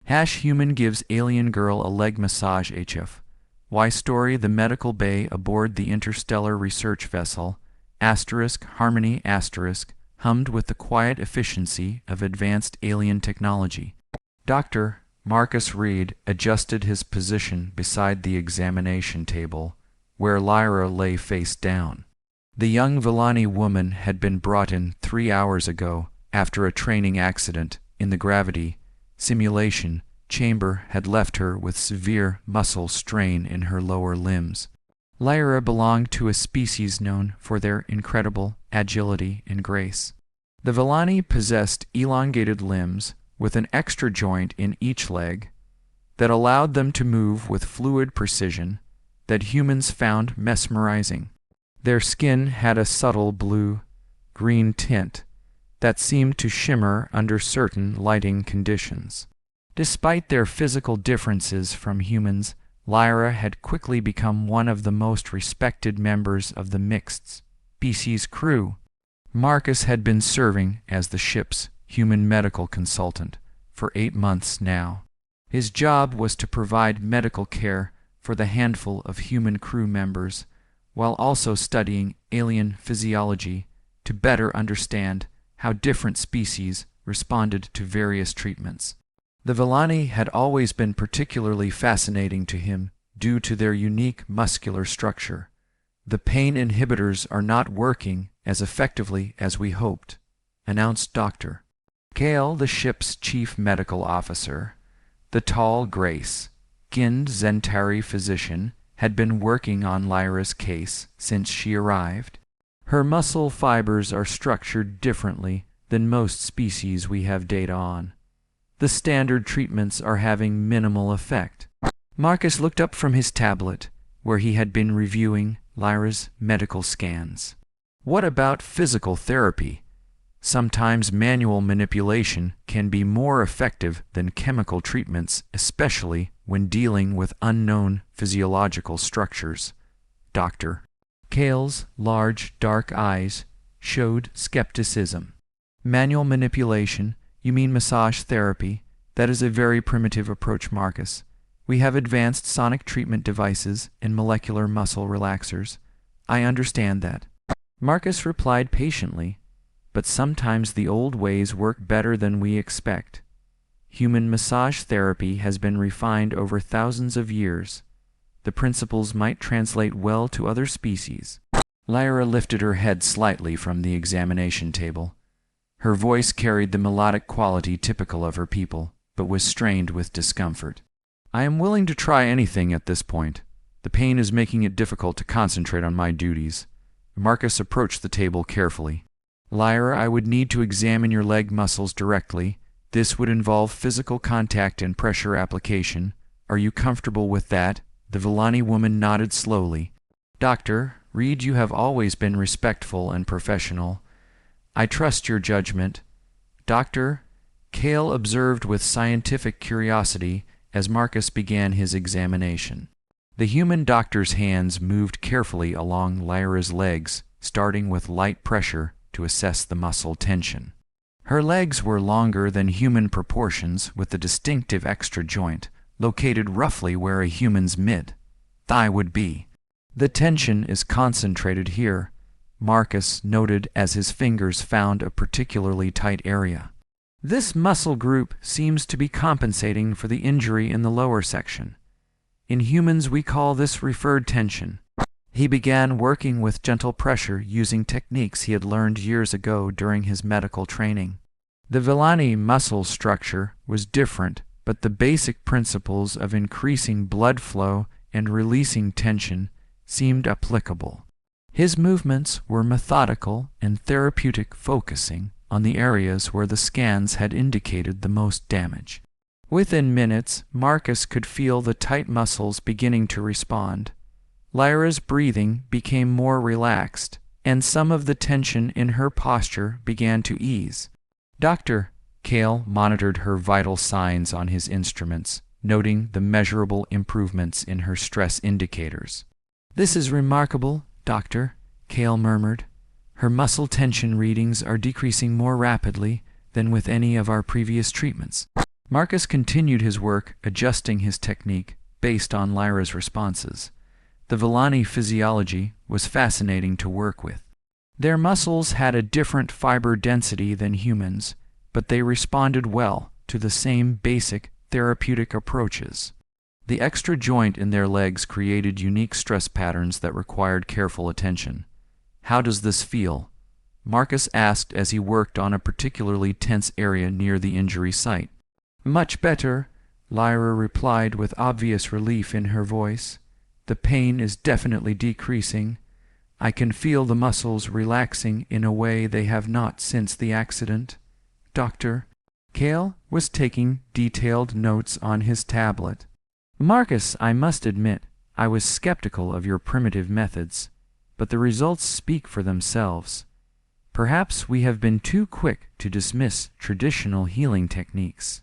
Human gives alien girl a leg massage. HFY story. The medical bay aboard the interstellar research vessel Harmony hummed with the quiet efficiency of advanced alien technology. Dr. Marcus Reed adjusted his position beside the examination table, where Lyra lay face down. The young Villani woman had been brought in 3 hours ago after a training accident in the gravity simulation chamber had left her with severe muscle strain in her lower limbs. Lyra belonged to a species known for their incredible agility and grace. The Villani possessed elongated limbs with an extra joint in each leg that allowed them to move with fluid precision that humans found mesmerizing. Their skin had a subtle blue-green tint that seemed to shimmer under certain lighting conditions. Despite their physical differences from humans, Lyra had quickly become one of the most respected members of the mixed species crew. Marcus had been serving as the ship's human medical consultant for 8 months now. His job was to provide medical care for the handful of human crew members, while also studying alien physiology to better understand how different species responded to various treatments. The Villani had always been particularly fascinating to him due to their unique muscular structure. "The pain inhibitors are not working as effectively as we hoped," announced Dr. Kale, the ship's chief medical officer. The tall, grace-skinned Zentari physician had been working on Lyra's case since she arrived. "Her muscle fibers are structured differently than most species we have data on. The standard treatments are having minimal effect." Marcus looked up from his tablet, where he had been reviewing Lyra's medical scans. "What about physical therapy? Sometimes manual manipulation can be more effective than chemical treatments, especially when dealing with unknown physiological structures." Dr. Kale's large, dark eyes showed skepticism. "Manual manipulation? You mean massage therapy? That is a very primitive approach, Marcus. We have advanced sonic treatment devices and molecular muscle relaxers. I understand that." Marcus replied patiently, "But sometimes the old ways work better than we expect. Human massage therapy has been refined over thousands of years. The principles might translate well to other species." Lyra lifted her head slightly from the examination table. Her voice carried the melodic quality typical of her people, but was strained with discomfort. "I am willing to try anything at this point. The pain is making it difficult to concentrate on my duties." Marcus approached the table carefully. "Lyra, I would need to examine your leg muscles directly. This would involve physical contact and pressure application. Are you comfortable with that?" The Villani woman nodded slowly. "Dr. Reed, you have always been respectful and professional. I trust your judgment." Dr. Kale observed with scientific curiosity as Marcus began his examination. The human doctor's hands moved carefully along Lyra's legs, starting with light pressure to assess the muscle tension. Her legs were longer than human proportions, with a distinctive extra joint, located roughly where a human's mid-thigh would be. "The tension is concentrated here," Marcus noted as his fingers found a particularly tight area. "This muscle group seems to be compensating for the injury in the lower section. In humans, we call this referred tension." He began working with gentle pressure using techniques he had learned years ago during his medical training. The Villani muscle structure was different, but the basic principles of increasing blood flow and releasing tension seemed applicable. His movements were methodical and therapeutic, focusing on the areas where the scans had indicated the most damage. Within minutes, Marcus could feel the tight muscles beginning to respond. Lyra's breathing became more relaxed, and some of the tension in her posture began to ease. Dr. Kale monitored her vital signs on his instruments, noting the measurable improvements in her stress indicators. "This is remarkable, Doctor," Kale murmured. "Her muscle tension readings are decreasing more rapidly than with any of our previous treatments." Marcus continued his work, adjusting his technique based on Lyra's responses. The Villani physiology was fascinating to work with. Their muscles had a different fiber density than humans, but they responded well to the same basic therapeutic approaches. The extra joint in their legs created unique stress patterns that required careful attention. "How does this feel?" Marcus asked as he worked on a particularly tense area near the injury site. "Much better," Lyra replied with obvious relief in her voice. "The pain is definitely decreasing. I can feel the muscles relaxing in a way they have not since the accident." Dr. Cale was taking detailed notes on his tablet. "Marcus, I must admit, I was skeptical of your primitive methods, but the results speak for themselves. Perhaps we have been too quick to dismiss traditional healing techniques."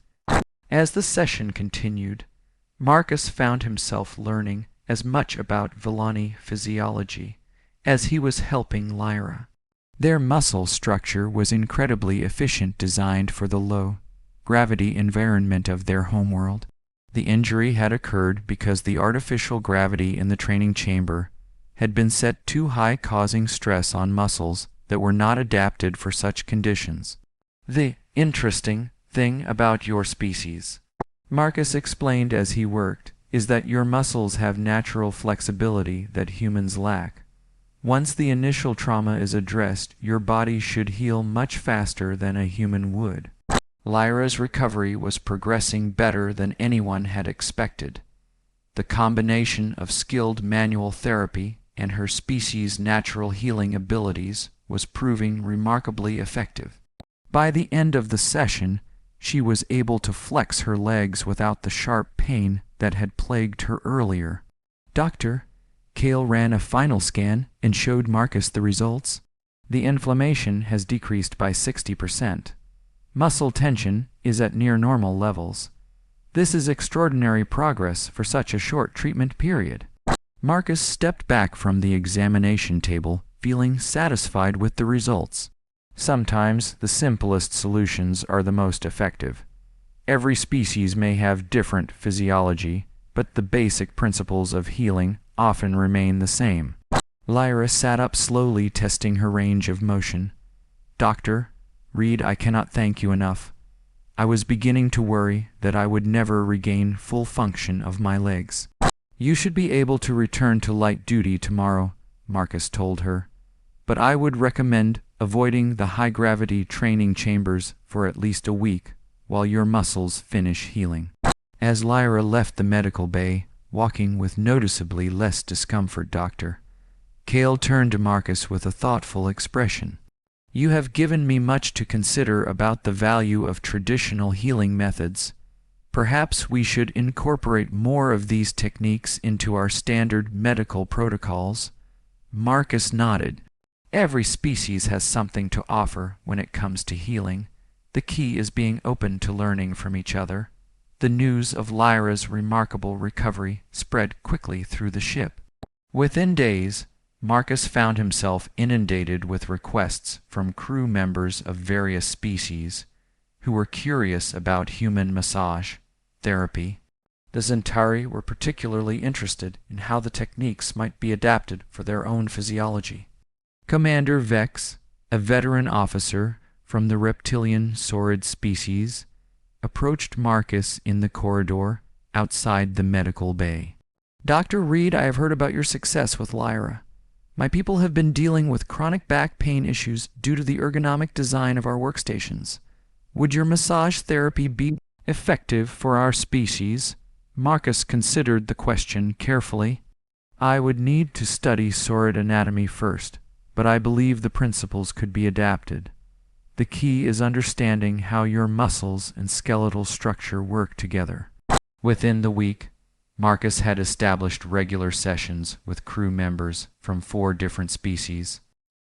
As the session continued, Marcus found himself learning as much about Villani physiology as he was helping Lyra. Their muscle structure was incredibly efficient, designed for the low-gravity environment of their homeworld. The injury had occurred because the artificial gravity in the training chamber had been set too high, causing stress on muscles that were not adapted for such conditions. "The interesting thing about your species," Marcus explained as he worked, "is that your muscles have natural flexibility that humans lack. Once the initial trauma is addressed, your body should heal much faster than a human would." Lyra's recovery was progressing better than anyone had expected. The combination of skilled manual therapy and her species' natural healing abilities was proving remarkably effective. By the end of the session, she was able to flex her legs without the sharp pain that had plagued her earlier. Dr. Cale ran a final scan and showed Marcus the results. The inflammation has decreased by 60%. Muscle tension is at near normal levels. This is extraordinary progress for such a short treatment period. Marcus stepped back from the examination table, feeling satisfied with the results. Sometimes the simplest solutions are the most effective. Every species may have different physiology, but the basic principles of healing often remain the same. Lyra sat up slowly, testing her range of motion. "Dr. Reed, I cannot thank you enough. I was beginning to worry that I would never regain full function of my legs." "You should be able to return to light duty tomorrow," Marcus told her. "But I would recommend avoiding the high-gravity training chambers for at least a week while your muscles finish healing." As Lyra left the medical bay, walking with noticeably less discomfort, Dr. Cale turned to Marcus with a thoughtful expression. "You have given me much to consider about the value of traditional healing methods. Perhaps we should incorporate more of these techniques into our standard medical protocols." Marcus nodded. "Every species has something to offer when it comes to healing. The key is being open to learning from each other." The news of Lyra's remarkable recovery spread quickly through the ship. Within days, Marcus found himself inundated with requests from crew members of various species who were curious about human massage therapy. The Zentari were particularly interested in how the techniques might be adapted for their own physiology. Commander Vex, a veteran officer from the reptilian saurid species, approached Marcus in the corridor outside the medical bay. "Dr. Reed, I have heard about your success with Lyra. My people have been dealing with chronic back pain issues due to the ergonomic design of our workstations. Would your massage therapy be effective for our species?" Marcus considered the question carefully. "I would need to study saurid anatomy first, but I believe the principles could be adapted. The key is understanding how your muscles and skeletal structure work together." Within the week, Marcus had established regular sessions with crew members from 4 different species.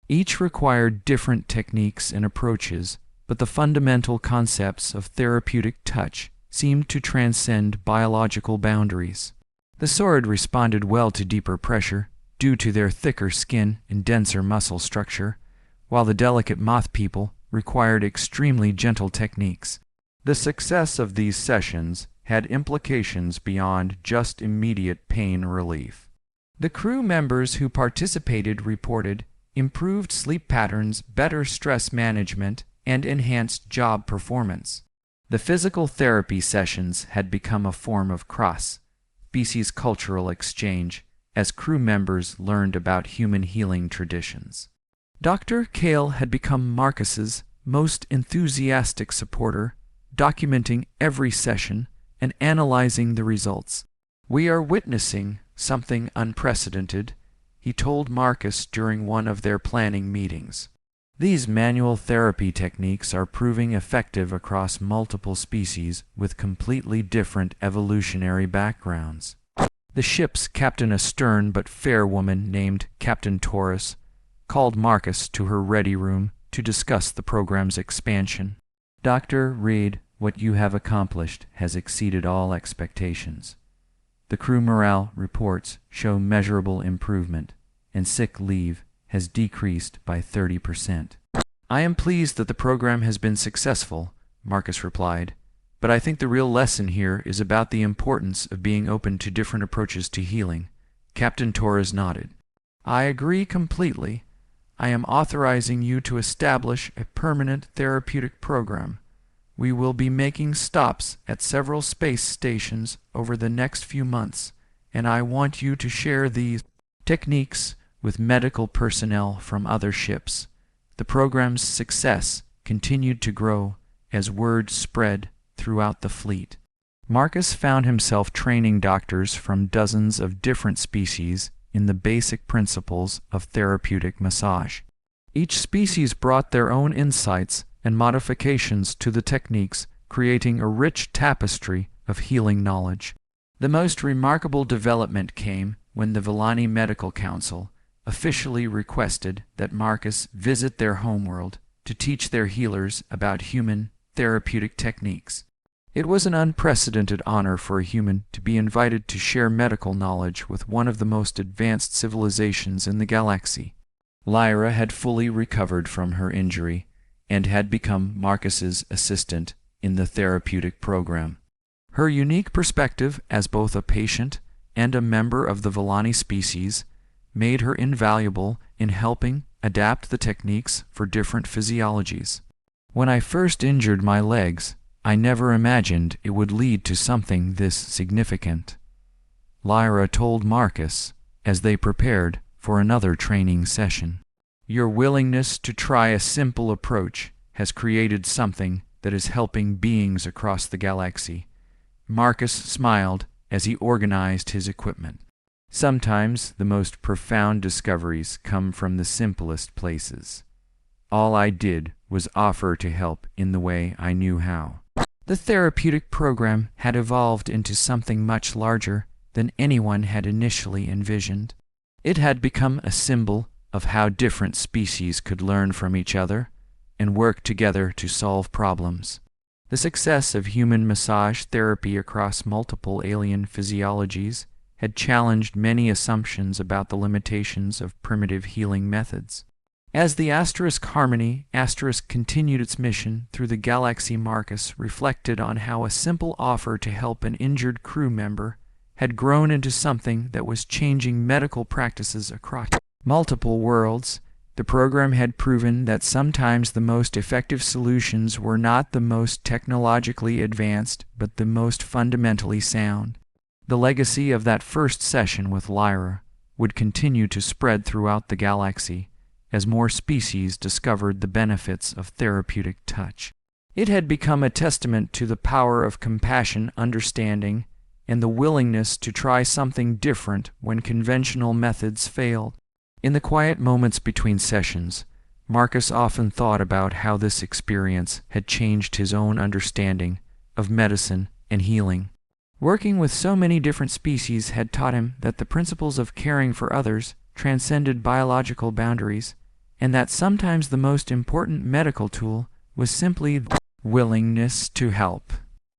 Each required different techniques and approaches, but the fundamental concepts of therapeutic touch seemed to transcend biological boundaries. The saurid responded well to deeper pressure due to their thicker skin and denser muscle structure, while the delicate moth people required extremely gentle techniques. The success of these sessions had implications beyond just immediate pain relief. The crew members who participated reported improved sleep patterns, better stress management, and enhanced job performance. The physical therapy sessions had become a form of cross-species cultural exchange as crew members learned about human healing traditions. Dr. Kale had become Marcus's most enthusiastic supporter, documenting every session and analyzing the results. "We are witnessing something unprecedented," he told Marcus during one of their planning meetings. "These manual therapy techniques are proving effective across multiple species with completely different evolutionary backgrounds." The ship's captain, a stern but fair woman named Captain Taurus, called Marcus to her ready room to discuss the program's expansion. "Dr. Reed, what you have accomplished has exceeded all expectations. The crew morale reports show measurable improvement, and sick leave has decreased by 30%. "I am pleased that the program has been successful," Marcus replied, "but I think the real lesson here is about the importance of being open to different approaches to healing." Captain Torres nodded. "I agree completely. I am authorizing you to establish a permanent therapeutic program. We will be making stops at several space stations over the next few months, and I want you to share these techniques with medical personnel from other ships." The program's success continued to grow as word spread throughout the fleet. Marcus found himself training doctors from dozens of different species in the basic principles of therapeutic massage. Each species brought their own insights and modifications to the techniques, creating a rich tapestry of healing knowledge. The most remarkable development came when the Villani Medical Council officially requested that Marcus visit their homeworld to teach their healers about human therapeutic techniques. It was an unprecedented honor for a human to be invited to share medical knowledge with one of the most advanced civilizations in the galaxy. Lyra had fully recovered from her injury and had become Marcus's assistant in the therapeutic program. Her unique perspective as both a patient and a member of the Villani species made her invaluable in helping adapt the techniques for different physiologies. "When I first injured my legs, I never imagined it would lead to something this significant," Lyra told Marcus as they prepared for another training session. "Your willingness to try a simple approach has created something that is helping beings across the galaxy." Marcus smiled as he organized his equipment. "Sometimes the most profound discoveries come from the simplest places. All I did was offer to help in the way I knew how." The therapeutic program had evolved into something much larger than anyone had initially envisioned. It had become a symbol of how different species could learn from each other and work together to solve problems. The success of human massage therapy across multiple alien physiologies had challenged many assumptions about the limitations of primitive healing methods. As the Harmony continued its mission through the galaxy, Marcus reflected on how a simple offer to help an injured crew member had grown into something that was changing medical practices across multiple worlds. The program had proven that sometimes the most effective solutions were not the most technologically advanced, but the most fundamentally sound. The legacy of that first session with Lyra would continue to spread throughout the galaxy as more species discovered the benefits of therapeutic touch. It had become a testament to the power of compassion, understanding, and the willingness to try something different when conventional methods failed. In the quiet moments between sessions, Marcus often thought about how this experience had changed his own understanding of medicine and healing. Working with so many different species had taught him that the principles of caring for others transcended biological boundaries, and that sometimes the most important medical tool was simply the willingness to help.